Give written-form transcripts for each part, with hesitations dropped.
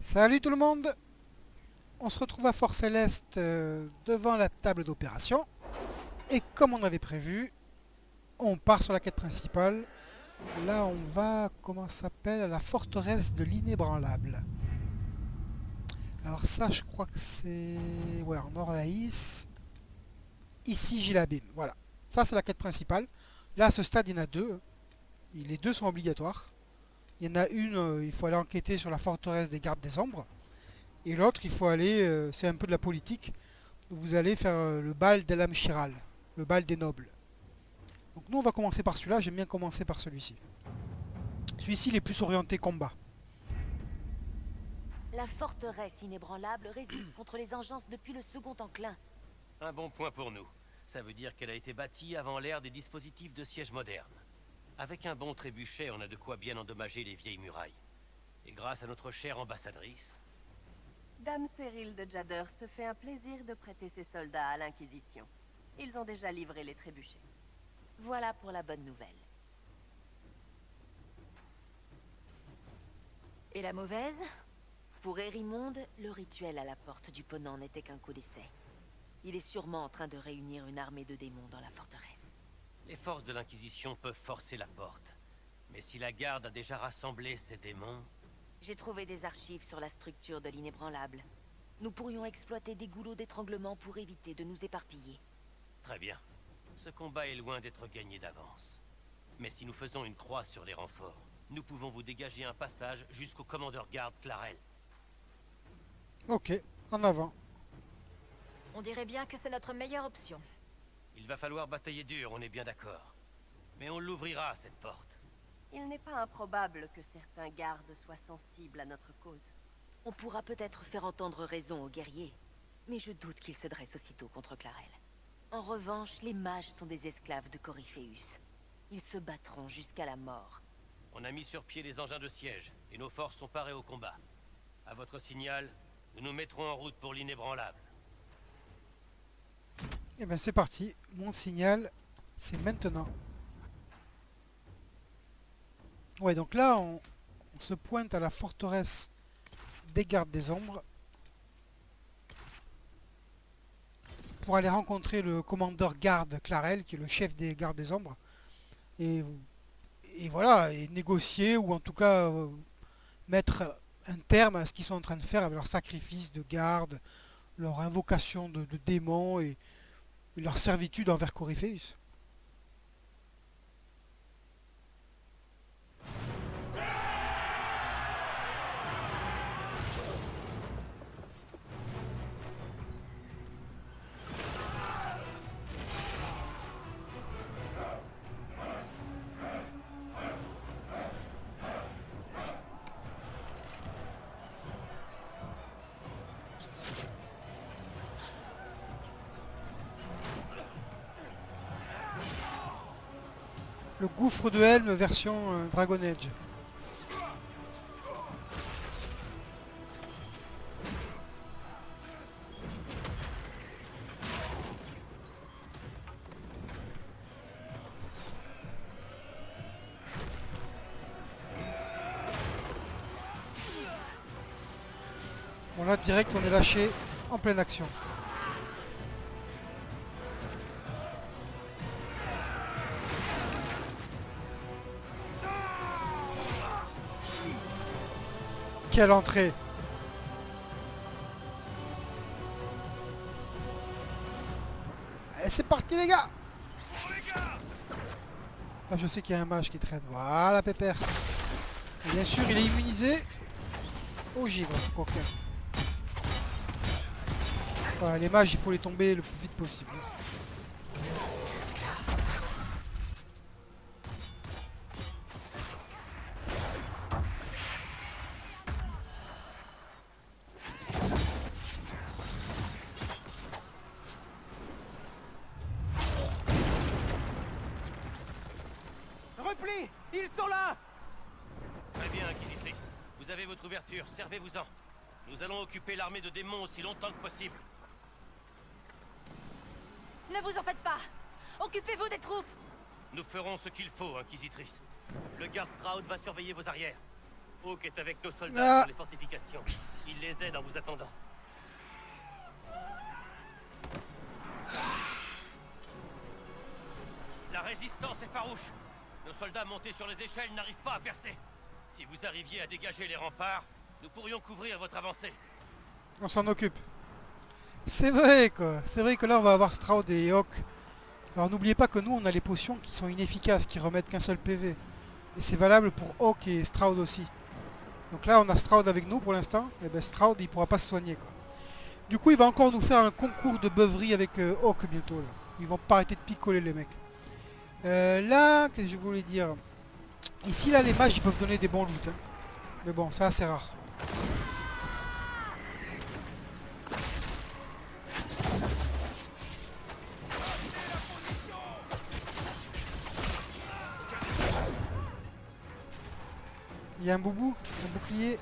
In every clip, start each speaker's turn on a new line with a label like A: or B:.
A: Salut tout le monde. On se retrouve à Fort Céleste devant la table d'opération. Et comme on avait prévu, on part sur la quête principale. Là, on va, comment ça s'appelle, à la forteresse de l'inébranlable. Alors ça, je crois que c'est... Ouais, en Orlaïs. Ici, Gilabim. Voilà. Ça, c'est la quête principale. Là, à ce stade, il y en a deux. Les deux sont obligatoires. Il y en a une, il faut aller enquêter sur la forteresse des gardes des ombres. Et l'autre, il faut aller, c'est un peu de la politique. Vous allez faire le bal d'Elam Chiral, le bal des nobles. Donc nous, on va commencer par celui-là. J'aime bien commencer par celui-ci. Celui-ci, il est plus orienté combat.
B: La forteresse inébranlable résiste contre les engences depuis le second enclin.
C: Un bon point pour nous. Ça veut dire qu'elle a été bâtie avant l'ère des dispositifs de siège modernes. Avec un bon trébuchet, on a de quoi bien endommager les vieilles murailles. Et grâce à notre chère ambassadrice...
D: Dame Cyril de Jader se fait un plaisir de prêter ses soldats à l'Inquisition. Ils ont déjà livré les trébuchets.
B: Voilà pour la bonne nouvelle. Et la mauvaise? Pour Hérimonde, le rituel à la porte du Ponant n'était qu'un coup d'essai. Il est sûrement en train de réunir une armée de démons dans la forteresse.
C: Les forces de l'Inquisition peuvent forcer la porte. Mais si la garde a déjà rassemblé ces démons...
B: J'ai trouvé des archives sur la structure de l'inébranlable. Nous pourrions exploiter des goulots d'étranglement pour éviter de nous éparpiller.
C: Très bien. Ce combat est loin d'être gagné d'avance. Mais si nous faisons une croix sur les renforts, nous pouvons vous dégager un passage jusqu'au commandeur garde Clarel.
A: Ok, en avant.
B: On dirait bien que c'est notre meilleure option.
C: Il va falloir batailler dur, on est bien d'accord. Mais on l'ouvrira, cette porte.
D: Il n'est pas improbable que certains gardes soient sensibles à notre cause.
B: On pourra peut-être faire entendre raison aux guerriers, mais je doute qu'ils se dressent aussitôt contre Clarel. En revanche, les mages sont des esclaves de Corypheus. Ils se battront jusqu'à la mort.
C: On a mis sur pied les engins de siège, et nos forces sont parées au combat. À votre signal, nous nous mettrons en route pour l'inébranlable.
A: Et bien c'est parti. Mon signal, c'est maintenant. Ouais, donc là, on se pointe à la forteresse des gardes des ombres pour aller rencontrer le commandeur garde Clarel, qui est le chef des gardes des ombres, et, et voilà, et négocier ou en tout cas mettre un terme à ce qu'ils sont en train de faire avec leur sacrifice de garde, leur invocation de démons et leur servitude envers Corypheus. Le gouffre de Helm version Dragon Age. Bon là direct on est lâché en pleine action. Quelle entrée! Allez, c'est parti les gars! Là je sais qu'il y a un mage qui traîne. Voilà pépère. Et bien sûr il est immunisé au givre ce coquin. Voilà, les mages il faut les tomber le plus vite possible.
E: Repli! Ils sont là!
C: Très bien, Inquisitrice. Vous avez votre ouverture, servez-vous-en. Nous allons occuper l'armée de démons aussi longtemps que possible.
B: Ne vous en faites pas! Occupez-vous des troupes!
C: Nous ferons ce qu'il faut, Inquisitrice. Le garde Stroud va surveiller vos arrières. Hawk est avec nos soldats
A: Ah.
C: sur les fortifications. Il les aide en vous attendant. La résistance est farouche. Nos soldats montés sur les échelles n'arrivent pas à percer. Si vous arriviez à dégager les remparts, nous pourrions couvrir votre avancée.
A: On s'en occupe. C'est vrai quoi. C'est vrai que là on va avoir Stroud et Hawk. Alors n'oubliez pas que nous on a les potions qui sont inefficaces, qui remettent qu'un seul PV. Et c'est valable pour Hawk et Stroud aussi. Donc là on a Stroud avec nous pour l'instant. Et ben Stroud il pourra pas se soigner quoi. Du coup il va encore nous faire un concours de beuverie avec Hawk bientôt là. Ils vont pas arrêter de picoler les mecs. Là, qu'est-ce que je voulais dire? Ici là les mages ils peuvent donner des bons loot. Hein. Mais bon c'est assez rare. Il y a un boubou, un bouclier.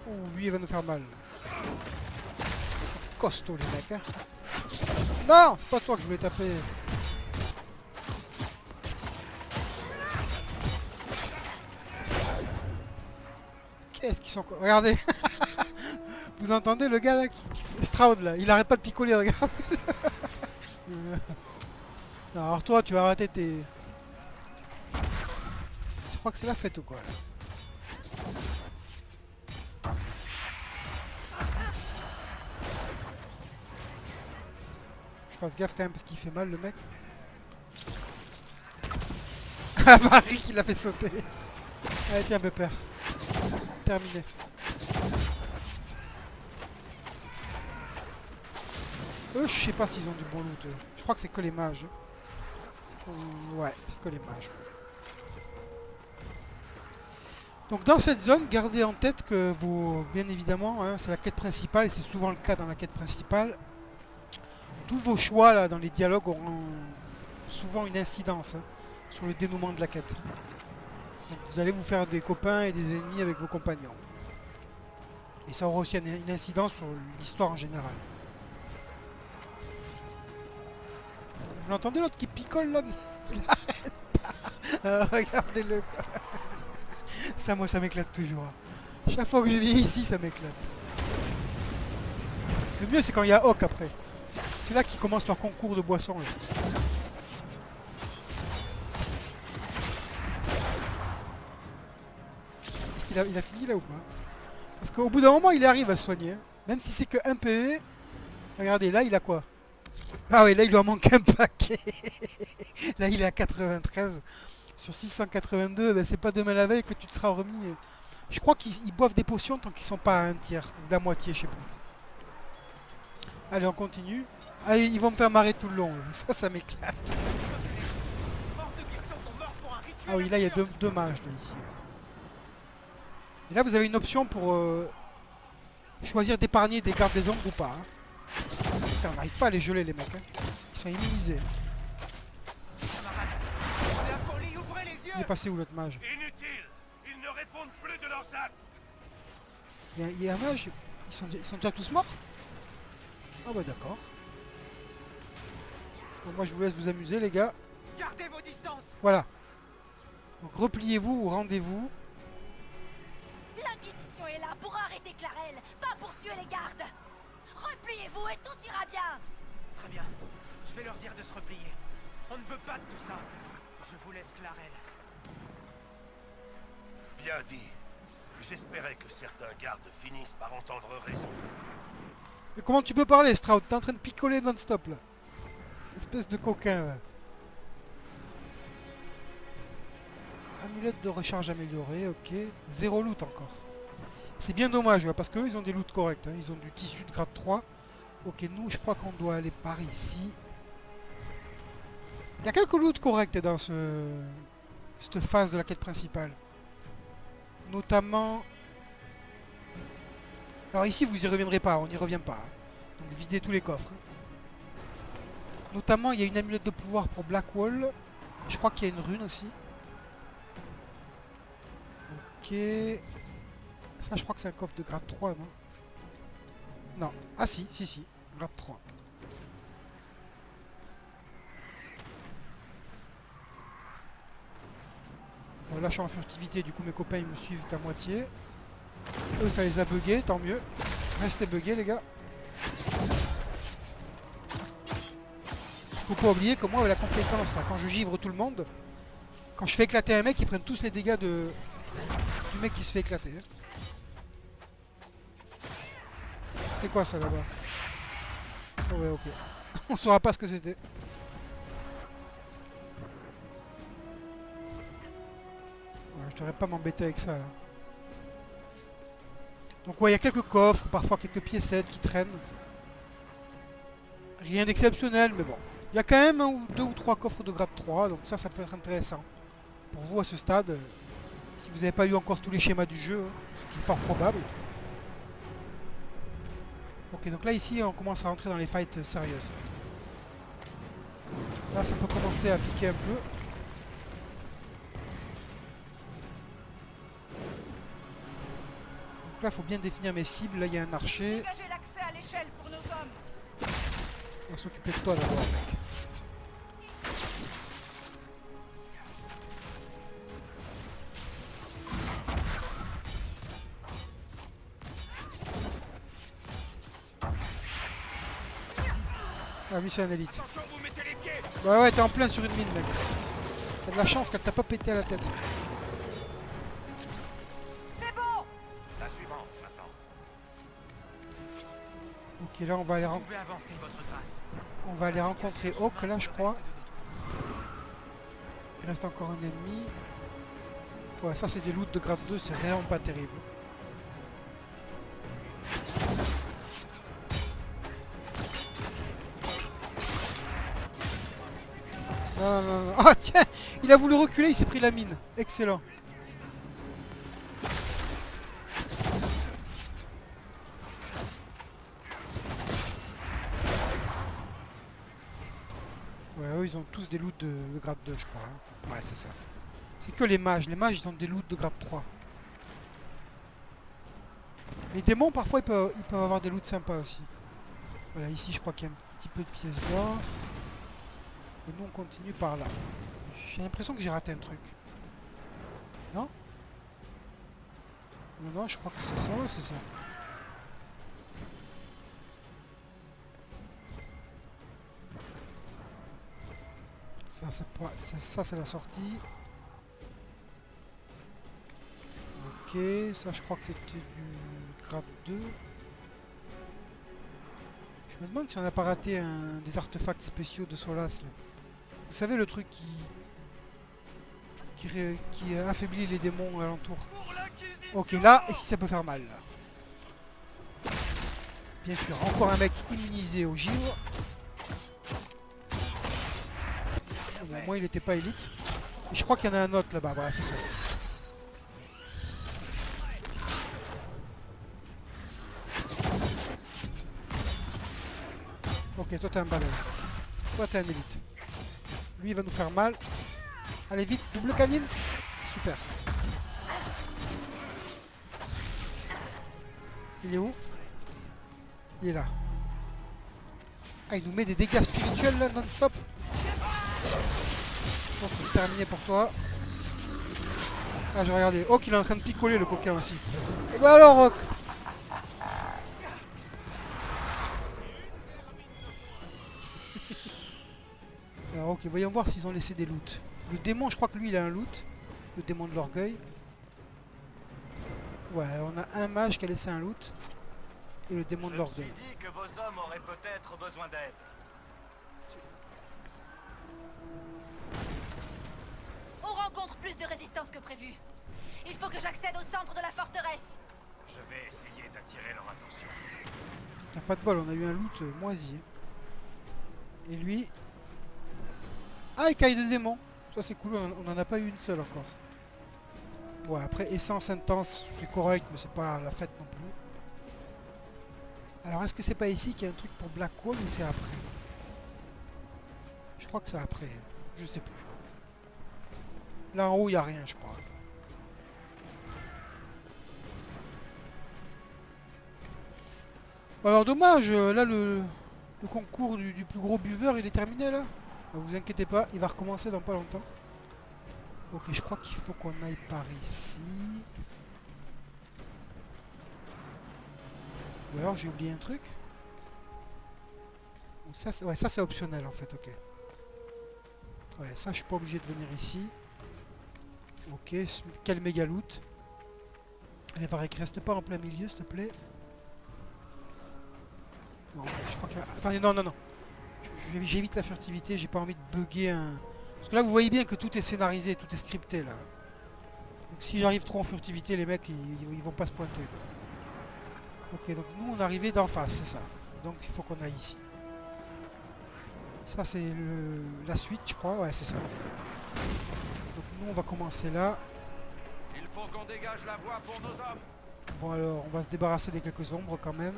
A: Oh, lui il va nous faire mal. Ils sont costauds les mecs. Hein. Non, c'est pas toi que je voulais taper. Qu'est-ce qu'ils sont... Regardez. Vous entendez le gars là Stroud là, il arrête pas de picoler, regarde. Non, alors toi tu vas arrêter tes... Je crois que c'est la fête ou quoi là. Je fasse gaffe quand même parce qu'il fait mal le mec. Ah Marie qui l'a fait sauter. Allez tiens Pépère. Terminé. Eux je sais pas s'ils ont du bon loot. Je crois que c'est que les mages. Ouais, c'est que les mages. Donc dans cette zone, gardez en tête que vous, bien évidemment, hein, c'est la quête principale et c'est souvent le cas dans la quête principale. Tous vos choix là dans les dialogues auront souvent une incidence hein, sur le dénouement de la quête. Donc vous allez vous faire des copains et des ennemis avec vos compagnons. Et ça aura aussi une incidence sur l'histoire en général. Vous l'entendez l'autre qui picole là? Il arrête pas. Regardez-le. Ça moi ça m'éclate toujours. Chaque fois que je viens ici ça m'éclate. Le mieux c'est quand il y a Hawk après. C'est là qu'ils commencent leur concours de boissons. Là. Il a fini là ou pas? Parce qu'au bout d'un moment il arrive à se soigner. Hein. Même si c'est que 1 PV. Regardez là il a quoi? Ah oui là il lui en manque un paquet. Là il est à 93. Sur 682 ben, c'est pas demain la veille que tu te seras remis. Je crois qu'ils boivent des potions tant qu'ils sont pas à un tiers. Ou la moitié je sais plus. Allez on continue. Allez ils vont me faire marrer tout le long. Ça m'éclate. Ah oui là il y a deux mages là, ici. Et là vous avez une option pour choisir d'épargner des gardes des ombres ou pas. Hein. Putain, on n'arrive pas à les geler les mecs. Hein. Ils sont immunisés. Il est passé où l'autre mage?
C: Inutile. Ils ne répondent plus de leurs actes.
A: Il y a un mage. Ils sont déjà tous morts? Ah bah d'accord. Bon, moi je vous laisse vous amuser les gars.
E: Gardez vos distances.
A: Voilà. Donc repliez-vous ou rendez-vous.
B: L'Inquisition est là pour arrêter Clarel, pas pour tuer les gardes. Repliez-vous et tout ira bien.
E: Très bien. Je vais leur dire de se replier. On ne veut pas de tout ça. Je vous laisse Clarel.
F: Bien dit. J'espérais que certains gardes finissent par entendre raison.
A: Mais comment tu peux parler Stroud? T'es en train de picoler non-stop là. Espèce de coquin là. Amulette de recharge améliorée, ok. 0 loot encore. C'est bien dommage là, parce qu'eux ils ont des loots corrects. Hein. Ils ont du tissu de grade 3. Ok, nous je crois qu'on doit aller par ici. Il y a quelques loots corrects dans cette phase de la quête principale. Notamment... Alors ici vous y reviendrez pas, on n'y revient pas. Hein. Donc videz tous les coffres. Hein. Notamment il y a une amulette de pouvoir pour Blackwall. Je crois qu'il y a une rune aussi. Ok. Ça, je crois que c'est un coffre de grade 3, non? Non. Ah si, si, si. Grade 3. Bon, là, je suis en furtivité, du coup, mes copains, ils me suivent qu'à moitié. Eux, ça les a buggés, tant mieux. Restez buggés, les gars. Faut pas oublier que moi, avec la compétence, là, quand je givre tout le monde, quand je fais éclater un mec, ils prennent tous les dégâts du mec qui se fait éclater. C'est quoi ça là-bas? Oh ouais, ok. On saura pas ce que c'était. Ouais, je devrais pas m'embêter avec ça. Là. Donc ouais, il y a quelques coffres, parfois quelques piécettes qui traînent. Rien d'exceptionnel, mais bon. Il y a quand même deux ou trois coffres de grade 3, donc ça peut être intéressant. Pour vous à ce stade, si vous n'avez pas eu encore tous les schémas du jeu, ce qui est fort probable. Ok, donc là ici on commence à rentrer dans les fights sérieuses. Là ça peut commencer à piquer un peu. Donc là il faut bien définir mes cibles. Là il y a un archer.
D: Dégagez l'accès à l'échelle pour nos hommes.
A: On va s'occuper de toi d'abord, mec. Ah lui c'est un élite.
E: Attention, vous mettez les pieds.
A: Bah ouais, t'es en plein sur une mine, mec. T'as de la chance qu'elle t'a pas pété à la tête.
D: C'est bon.
E: La suivante, maintenant.
A: Ok, là on va aller,
E: Vous pouvez avancer, votre grâce.
A: on va aller rencontrer Hawk là, je crois. Il reste encore un ennemi. Ouais, ça c'est des loots de grade 2, c'est vraiment pas terrible. Non, non, non. Ah tiens, il a voulu reculer, il s'est pris la mine. Excellent. Ouais, eux ils ont tous des loots de grade 2 je crois. Hein. Ouais, c'est ça. C'est que les mages ils ont des loots de grade 3. Les démons parfois ils peuvent avoir des loots sympas aussi. Voilà, ici je crois qu'il y a un petit peu de pièces d'or. Et nous on continue par là. J'ai l'impression que j'ai raté un truc. Non? Non, non, je crois que c'est ça, ouais, c'est ça. Ça c'est la sortie. Ok, ça je crois que c'était du grade 2. Je me demande si on n'a pas raté des artefacts spéciaux de Solas. Là. Vous savez le truc qui affaiblit les démons alentour. Ok, là, ici ça peut faire mal. Là. Bien sûr, encore un mec immunisé au givre. Bon, au moins il n'était pas élite. Et je crois qu'il y en a un autre là-bas, voilà, c'est ça. Ok, toi t'es un balèze. Toi t'es un élite. Lui il va nous faire mal. Allez vite, double canine. Super. Il est où? Il est là. Ah, il nous met des dégâts spirituels là non-stop. Bon, c'est terminé pour toi. Ah, j'ai regardé. Oh, qu'il est en train de picoler le coquin aussi. Et bah alors, Rock. Alors, ok, voyons voir s'ils ont laissé des loots. Le démon, je crois que lui, il a un loot. Le démon de l'orgueil. Ouais, on a un mage qui a laissé un loot. Et le démon de l'orgueil.
E: Je me suis dit que vos hommes auraient peut-être besoin d'aide.
B: On rencontre plus de résistance que prévu. Il faut que j'accède au centre de la forteresse.
E: Je vais essayer d'attirer leur attention.
A: T'as pas de bol, on a eu un loot moisi. Et lui... Ah, écaille de démon. Ça c'est cool, on n'en a pas eu une seule encore. Ouais, après essence intense, c'est correct, mais c'est pas la fête non plus. Alors est-ce que c'est pas ici qu'il y a un truc pour Blackwall ou c'est après? Je crois que c'est après, je sais plus. Là en haut, il n'y a rien, je crois. Alors dommage, là le concours du plus gros buveur, il est terminé là. Vous inquiétez pas, il va recommencer dans pas longtemps. Ok, je crois qu'il faut qu'on aille par ici. Ou alors j'ai oublié un truc. Ça, ouais, ça c'est optionnel en fait, ok. Ouais, ça je suis pas obligé de venir ici. Ok, quel méga loot. Allez, Varek, reste pas en plein milieu s'il te plaît. Non, je crois que... Attendez, non, non, non. J'évite la furtivité, j'ai pas envie de bugger un... Parce que là vous voyez bien que tout est scénarisé, tout est scripté là. Donc si j'arrive trop en furtivité, les mecs ils vont pas se pointer. Quoi. Ok, donc nous on est arrivé d'en face, c'est ça. Donc il faut qu'on aille ici. Ça c'est la suite je crois, ouais c'est ça. Donc nous on va commencer là.
F: Il faut qu'on dégage la voie pour nos hommes.
A: Bon alors on va se débarrasser des quelques ombres quand même.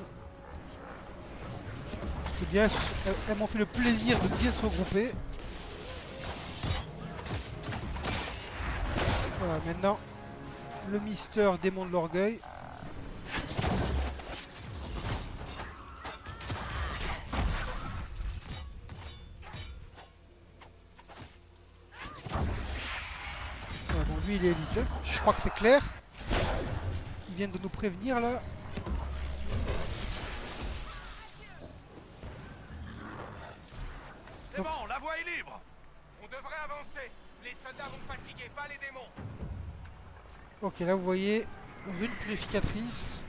A: C'est bien, elles m'ont fait le plaisir de bien se regrouper. Voilà, maintenant, le Mister démon de l'orgueil. Voilà, bon, lui, il est élite. Hein. Je crois que c'est clair. Ils viennent de nous prévenir, là.
F: C'est
A: Donc,
F: bon, la voie est libre. On devrait avancer. Les soldats vont fatiguer, pas les démons.
A: ok, là, vous voyez, rune purificatrice,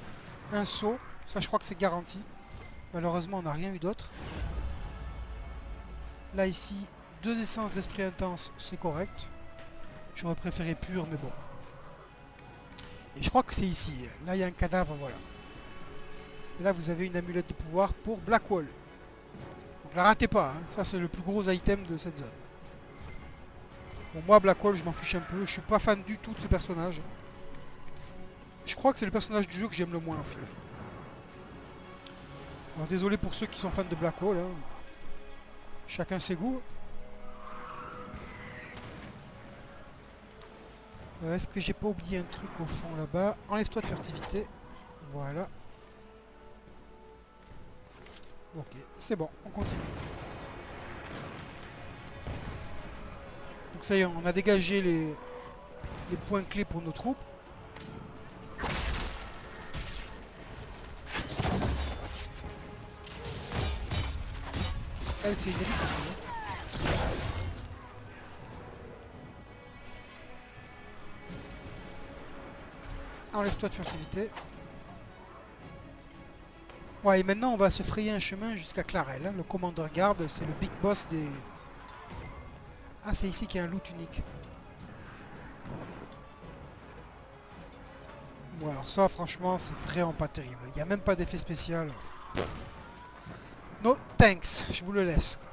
A: un seau. Ça, je crois que c'est garanti. Malheureusement, on n'a rien eu d'autre. Là, ici, 2 essences d'esprit intense, c'est correct. J'aurais préféré pur, mais bon. Et je crois que c'est ici. Là, il y a un cadavre, voilà. Et là, vous avez une amulette de pouvoir pour Blackwall. Donc, la ratez pas. Hein. Ça, c'est le plus gros item de cette zone. Bon, moi, Blackwall, je m'en fiche un peu. Je suis pas fan du tout de ce personnage. Je crois que c'est le personnage du jeu que j'aime le moins, en fait. Alors, désolé pour ceux qui sont fans de Blackwall. Hein. Chacun ses goûts. Est-ce que j'ai pas oublié un truc au fond là-bas? Enlève-toi de furtivité. Voilà. Ok, c'est bon, on continue. Donc ça y est, on a dégagé les points clés pour nos troupes. Elle, c'est une élite. Enlève-toi de furtivité. Ouais, et maintenant on va se frayer un chemin jusqu'à Clarel. Hein. Le commandeur garde, c'est le big boss des... Ah, c'est ici qu'il y a un loot unique. Bon, alors ça, franchement, c'est vraiment pas terrible. Il n'y a même pas d'effet spécial. No thanks, je vous le laisse. Quoi.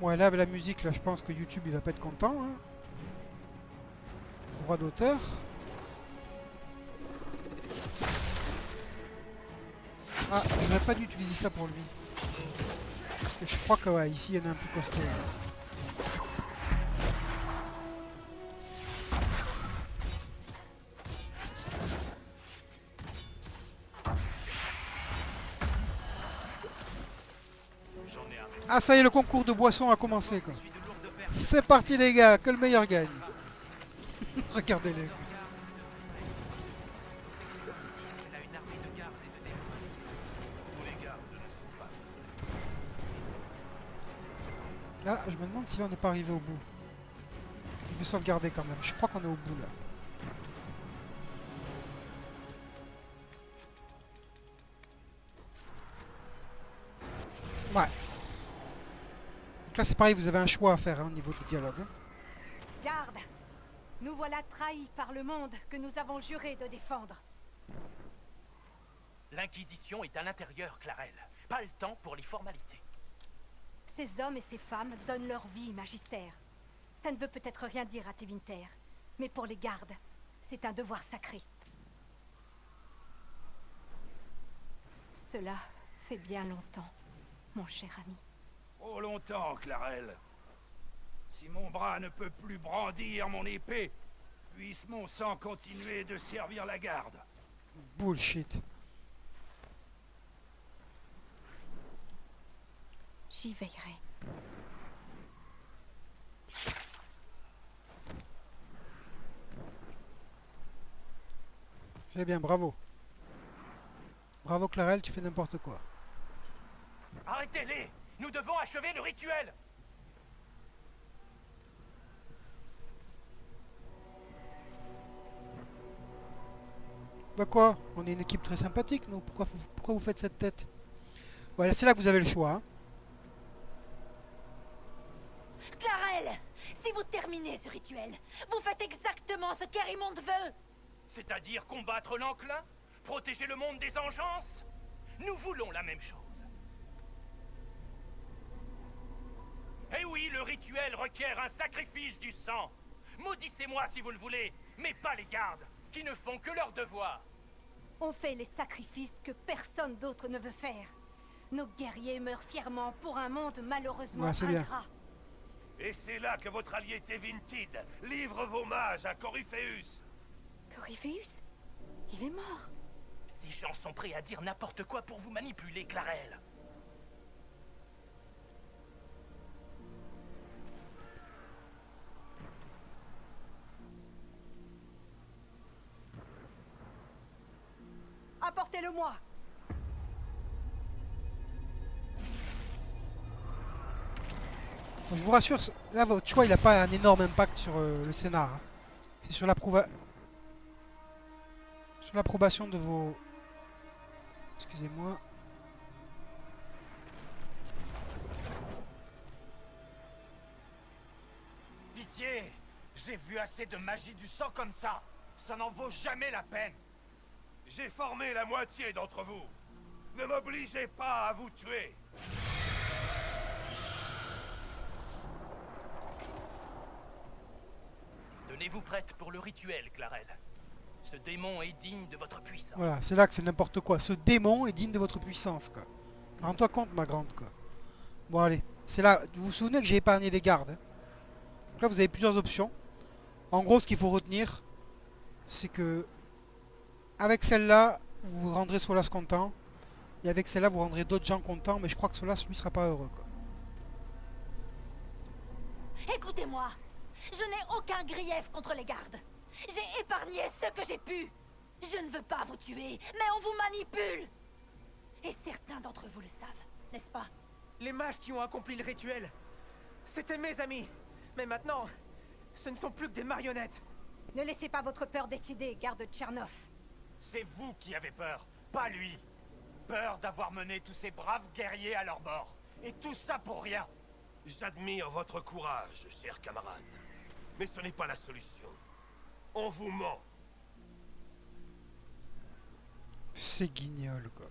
A: Ouais, là, avec la musique, là, je pense que YouTube, il va pas être content. Hein. Droit d'auteur. Ah, j'aurais pas dû utiliser ça pour lui. Parce que je crois que, ouais, ici, il y en a un plus costaud. Ah, ça y est, le concours de boissons a commencé, quoi. C'est parti, les gars, que le meilleur gagne. Regardez-les.
E: Elle a une armée de gardes et de démons.
F: Tous les gardes ne sont pas.
A: Là, je me demande si là, on n'est pas arrivé au bout. Je vais sauvegarder quand même. Je crois qu'on est au bout, là. Ouais. Donc là, c'est pareil, vous avez un choix à faire hein, au niveau du dialogue. Hein.
G: Garde! Nous voilà trahis par le monde que nous avons juré de défendre.
E: L'Inquisition est à l'intérieur, Clarel. Pas le temps pour les formalités.
G: Ces hommes et ces femmes donnent leur vie, Magistère. Ça ne veut peut-être rien dire à Tevinter, mais pour les gardes, c'est un devoir sacré. Cela fait bien longtemps, mon cher ami.
H: Trop longtemps, Clarel. Si mon bras ne peut plus brandir mon épée, puisse mon sang continuer de servir la garde.
A: Bullshit.
G: J'y veillerai.
A: C'est bien, bravo. Bravo Clarel, tu fais n'importe quoi.
E: Arrêtez-les! Nous devons achever le rituel!
A: Bah quoi? On est une équipe très sympathique, nous. Pourquoi vous faites cette tête? Voilà, c'est là que vous avez le choix. Hein.
B: Clarel, si vous terminez ce rituel, vous faites exactement ce qu'Arimond veut.
E: C'est-à-dire combattre l'enclin? Protéger le monde des engeances? Nous voulons la même chose. Eh oui, le rituel requiert un sacrifice du sang. Maudissez-moi si vous le voulez, mais pas les gardes, qui ne font que leur devoir.
G: On fait les sacrifices que personne d'autre ne veut faire. Nos guerriers meurent fièrement pour un monde malheureusement
A: Ouais, c'est bien.
G: ingrat.
F: Et c'est là que votre allié Tevintid livre vos mages à Corypheus.
G: Corypheus? Il est mort.
E: Ces gens sont prêts à dire n'importe quoi pour vous manipuler, Clarel.
G: Apportez-le-moi.
A: Bon, je vous rassure, là votre choix il n'a pas un énorme impact sur le scénar. Hein. C'est sur l'approbation de vos... Excusez-moi.
E: Pitié! J'ai vu assez de magie du sang comme ça. Ça n'en vaut jamais la peine.
F: J'ai formé la moitié d'entre vous. Ne m'obligez pas à vous tuer.
E: Tenez-vous prête pour le rituel, Clarel. Ce démon est digne de votre puissance.
A: Voilà, c'est là que c'est n'importe quoi. Ce démon est digne de votre puissance, quoi. Rends-toi compte, ma grande, quoi. Bon, allez. C'est là... Vous vous souvenez que j'ai épargné les gardes. Hein. Donc là, vous avez plusieurs options. En gros, ce qu'il faut retenir, c'est que... Avec celle-là, vous vous rendrez Solas content. Et avec celle-là, vous rendrez d'autres gens contents. Mais je crois que Solas, lui, sera pas heureux, quoi.
B: Écoutez-moi, je n'ai aucun grief contre les gardes. J'ai épargné ce que j'ai pu. Je ne veux pas vous tuer, mais on vous manipule. Et certains d'entre vous le savent, n'est-ce pas?
E: Les mages qui ont accompli le rituel, c'était mes amis. Mais maintenant, ce ne sont plus que des marionnettes.
G: Ne laissez pas votre peur décider, garde Tchernov.
E: C'est vous qui avez peur, pas lui. Peur d'avoir mené tous ces braves guerriers à leur bord. Et tout ça pour rien.
F: J'admire votre courage, cher camarade. Mais ce n'est pas la solution. On vous ment.
A: C'est guignol, quoi.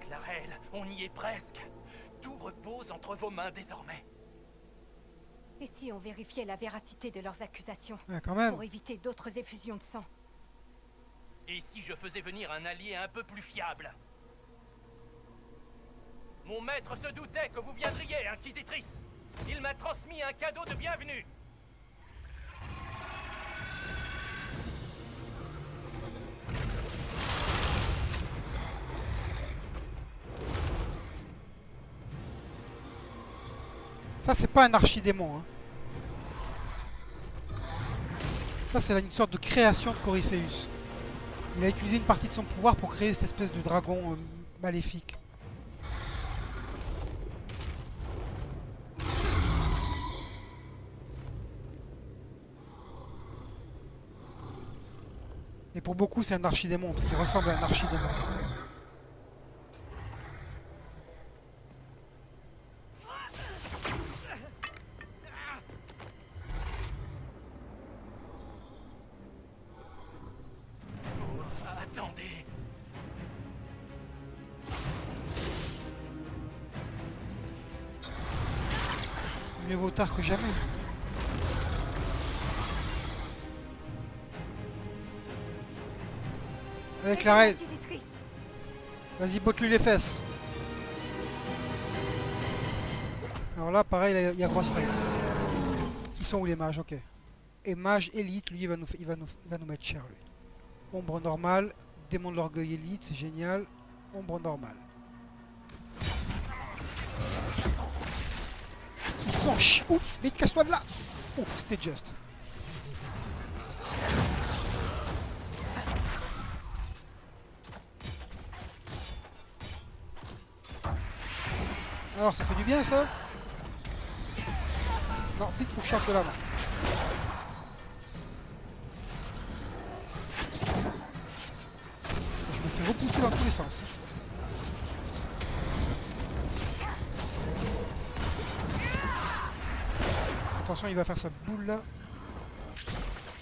E: Clarel, on y est presque. Tout repose entre vos mains désormais.
G: Et si on vérifiait la véracité de leurs accusations,
A: Ah, quand même.
G: pour éviter d'autres effusions de sang?
E: Et si je faisais venir un allié un peu plus fiable? Mon maître se doutait que vous viendriez, Inquisitrice. Il m'a transmis un cadeau de bienvenue.
A: Ça, c'est pas un archidémon. Hein. Ça, c'est une sorte de création de Corypheus. Il a utilisé une partie de son pouvoir pour créer cette espèce de dragon maléfique. Et pour beaucoup, c'est un archidémon, parce qu'il ressemble à un archidémon.
E: Attendez.
A: Mieux vaut tard que jamais. Allez, Clarel.
G: Inquisitrice.
A: Vas-y, botte-lui les fesses. Alors là, pareil, il y a grosse faille. Qui sont où les mages? Ok. Et mage élite, lui, il va nous mettre cher, lui. Ombre normale, démon de l'orgueil élite, c'est génial. Ombre normale. Ils sont chi... Ouf, vite, casse-toi de là. Ouf, c'était juste. Alors, ça fait du bien, ça? Non, vite, faut que je sorte de là, moi. Je me fais repousser dans tous les sens. Attention, il va faire sa boule là.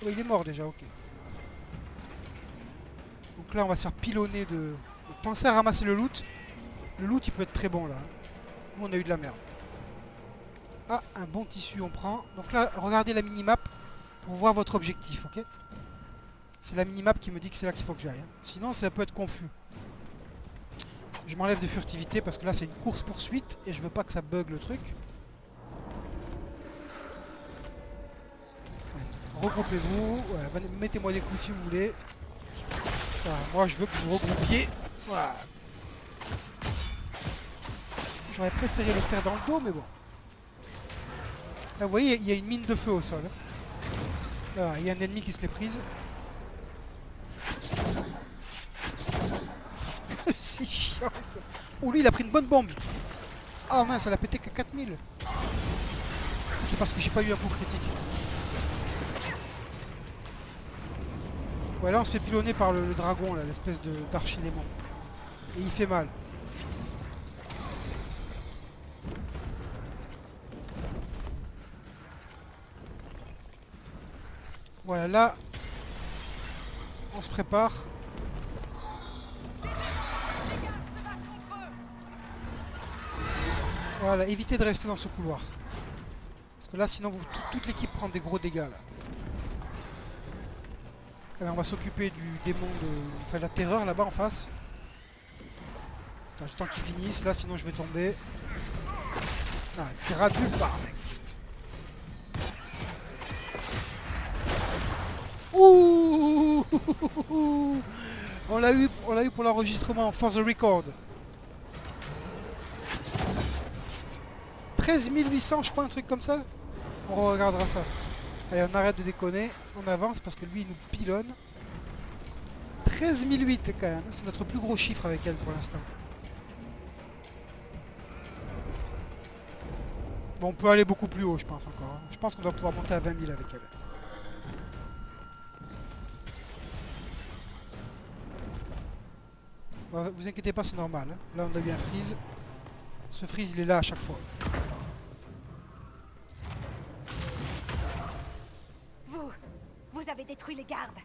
A: Oh, il est mort déjà, ok. Donc là, on va se faire pilonner de... Donc, pensez à ramasser le loot. Le loot, il peut être très bon là. Nous, on a eu de la merde. Ah, un bon tissu, on prend. Donc là, regardez la minimap pour voir votre objectif, ok? C'est la minimap qui me dit que c'est là qu'il faut que j'aille. Hein. Sinon, ça peut être confus. Je m'enlève de furtivité parce que là, c'est une course-poursuite et je veux pas que ça bug le truc. Ouais. Regroupez-vous. Ouais, mettez-moi des coups si vous voulez. Voilà, moi, je veux que vous regroupiez. Voilà. J'aurais préféré le faire dans le dos, mais bon. Là, vous voyez, il y a une mine de feu au sol. Là, il y a un ennemi qui se l'est prise. C'est chiant ça. Oh, lui, il a pris une bonne bombe. Ah mince, elle a pété qu'à 4000. C'est parce que j'ai pas eu un coup critique. Ouais, là, on se fait pilonner par le dragon, là, l'espèce d'archidémon. Et il fait mal. Voilà, là, on se prépare. Voilà, évitez de rester dans ce couloir. Parce que là, sinon, toute l'équipe prend des gros dégâts. Là. Allez, on va s'occuper du démon de... Enfin, la terreur, là-bas, en face. Attends, j'attends qu'il finisse, là, sinon je vais tomber. Ah, il rate nulle part, mec. Ouh. On l'a eu pour l'enregistrement, for the record. 13 800, je crois, un truc comme ça. On regardera ça. Allez, on arrête de déconner. On avance parce que lui, il nous pilonne. 13 008 quand même. C'est notre plus gros chiffre avec elle pour l'instant. Bon, on peut aller beaucoup plus haut, je pense encore. Je pense qu'on doit pouvoir monter à 20 000 avec elle. Bon, vous inquiétez pas, c'est normal. Hein. Là, on a eu un freeze. Ce freeze, il est là à chaque fois.
G: Vous avez détruit les gardes.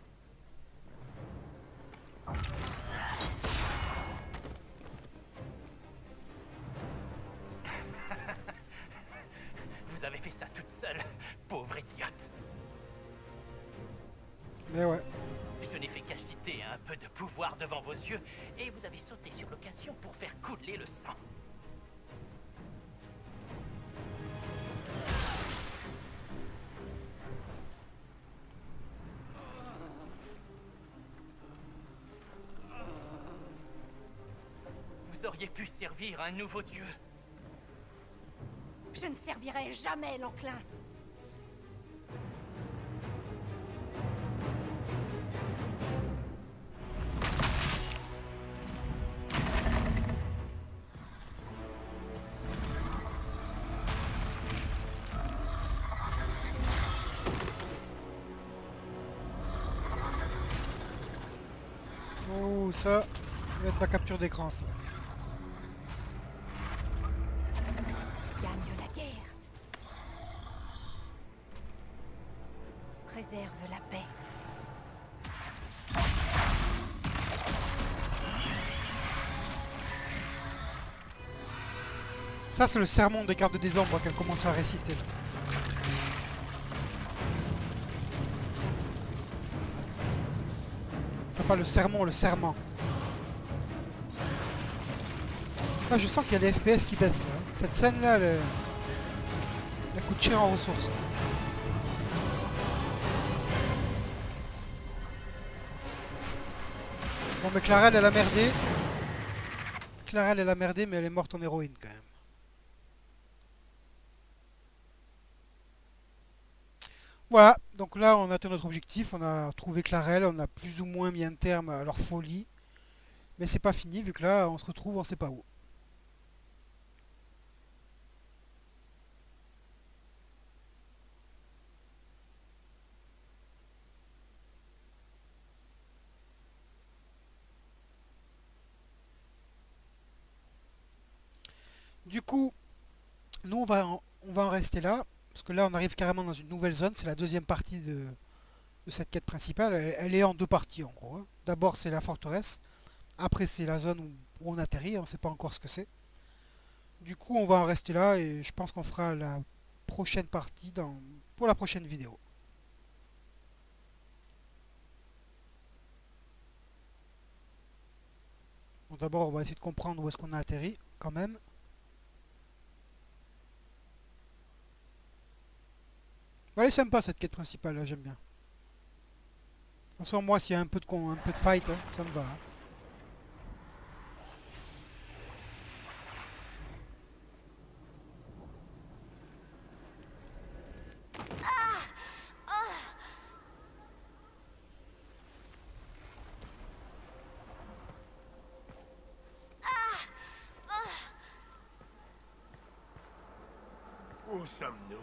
E: Vous avez fait ça toute seule, pauvre idiote.
A: Mais ouais.
E: Je n'ai fait qu'agiter un peu de pouvoir devant vos yeux, et vous avez sauté sur l'occasion pour faire couler le sang. Vous auriez pu servir un nouveau dieu.
G: Je ne servirai jamais l'enclin.
A: Oh, ça va être ma capture d'écran, ça.
G: Gagne la guerre. Préserve la paix.
A: Ça, c'est le sermon des gardes des ombres qu'elle commence à réciter. Là. Enfin, Pas le sermon, le serment. Là, je sens qu'il y a les FPS qui baissent. Là. Cette scène-là, elle coûte cher en ressources. Bon, mais Clarel, elle a merdé. Clarel, elle a merdé, mais elle est morte en héroïne, quand même. Voilà, donc là, on a atteint notre objectif. On a trouvé Clarel, on a plus ou moins mis un terme à leur folie. Mais c'est pas fini, vu que là, on se retrouve on sait pas où. Du coup, nous on va en rester là, parce que là on arrive carrément dans une nouvelle zone, c'est la deuxième partie de cette quête principale, elle est en deux parties en gros. Hein. D'abord c'est la forteresse, après c'est la zone où on atterrit, on ne sait pas encore ce que c'est. Du coup on va en rester là et je pense qu'on fera la prochaine partie pour la prochaine vidéo. Bon, d'abord on va essayer de comprendre où est-ce qu'on a atterri quand même. Elle est sympa cette quête principale, là j'aime bien. De toute façon, moi, s'il y a un peu de fight, hein, ça me va. Hein.
F: Où sommes-nous?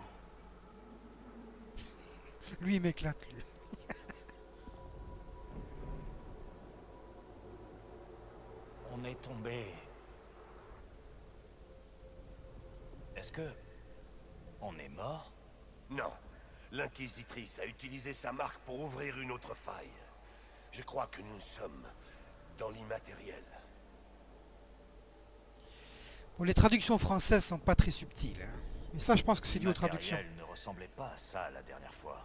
A: Lui, il m'éclate, lui.
E: On est tombé... Est-ce que... on est mort?
F: Non. L'inquisitrice a utilisé sa marque pour ouvrir une autre faille. Je crois que nous sommes dans l'immatériel.
A: Bon, les traductions françaises sont pas très subtiles. Hein. Mais ça, je pense que c'est dû aux traductions.
E: L'immatériel ne ressemblait pas à ça la dernière fois.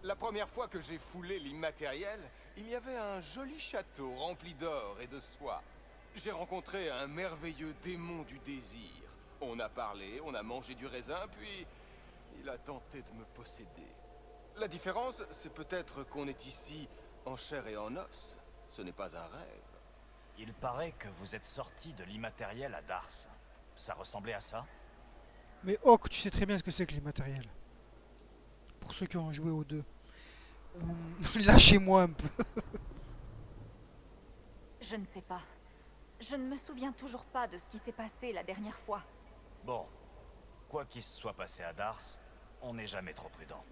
I: La première fois que j'ai foulé l'immatériel, il y avait un joli château rempli d'or et de soie. J'ai rencontré un merveilleux démon du désir. On a parlé, on a mangé du raisin, puis il a tenté de me posséder. La différence, c'est peut-être qu'on est ici en chair et en os. Ce n'est pas un rêve.
E: Il paraît que vous êtes sorti de l'immatériel à Dars. Ça ressemblait à ça?
A: Mais Hawk, tu sais très bien ce que c'est que l'immatériel. Pour ceux qui ont joué aux deux. Lâchez-moi un peu.
G: Je ne sais pas. Je ne me souviens toujours pas de ce qui s'est passé la dernière fois.
E: Bon, quoi qu'il se soit passé à Dars, on n'est jamais trop prudent.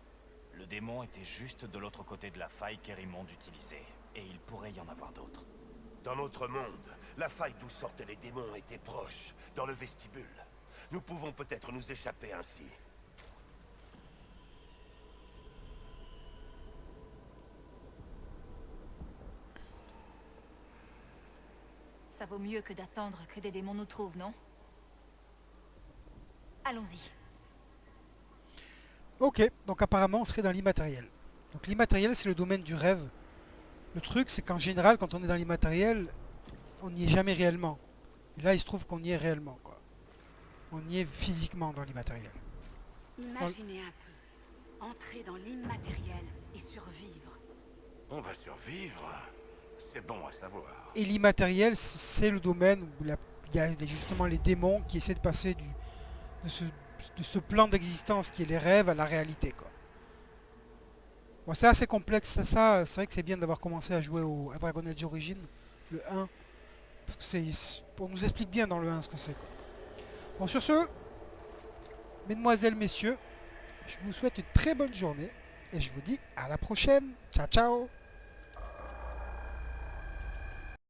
E: Le démon était juste de l'autre côté de la faille qu'Erimond utilisait, et il pourrait y en avoir d'autres.
F: Dans notre monde, la faille d'où sortaient les démons était proche, dans le vestibule. Nous pouvons peut-être nous échapper ainsi.
G: Ça vaut mieux que d'attendre que des démons nous trouvent, non? Allons-y.
A: Ok, donc apparemment on serait dans l'immatériel. Donc l'immatériel c'est le domaine du rêve. Le truc c'est qu'en général quand on est dans l'immatériel, on n'y est jamais réellement. Et là il se trouve qu'on y est réellement, quoi. On y est physiquement dans l'immatériel.
J: Imaginez un peu, entrer dans l'immatériel et survivre.
H: On va survivre. C'est bon à savoir.
A: Et l'immatériel c'est le domaine où il y a justement les démons qui essaient de passer de ce plan d'existence qui est les rêves à la réalité, quoi. Bon, c'est assez complexe, ça c'est vrai que c'est bien d'avoir commencé à jouer à Dragon Age Origins, le 1, parce que on nous explique bien dans le 1 ce que c'est, quoi. Bon, sur ce, mesdemoiselles, messieurs, je vous souhaite une très bonne journée et je vous dis à la prochaine. Ciao, ciao.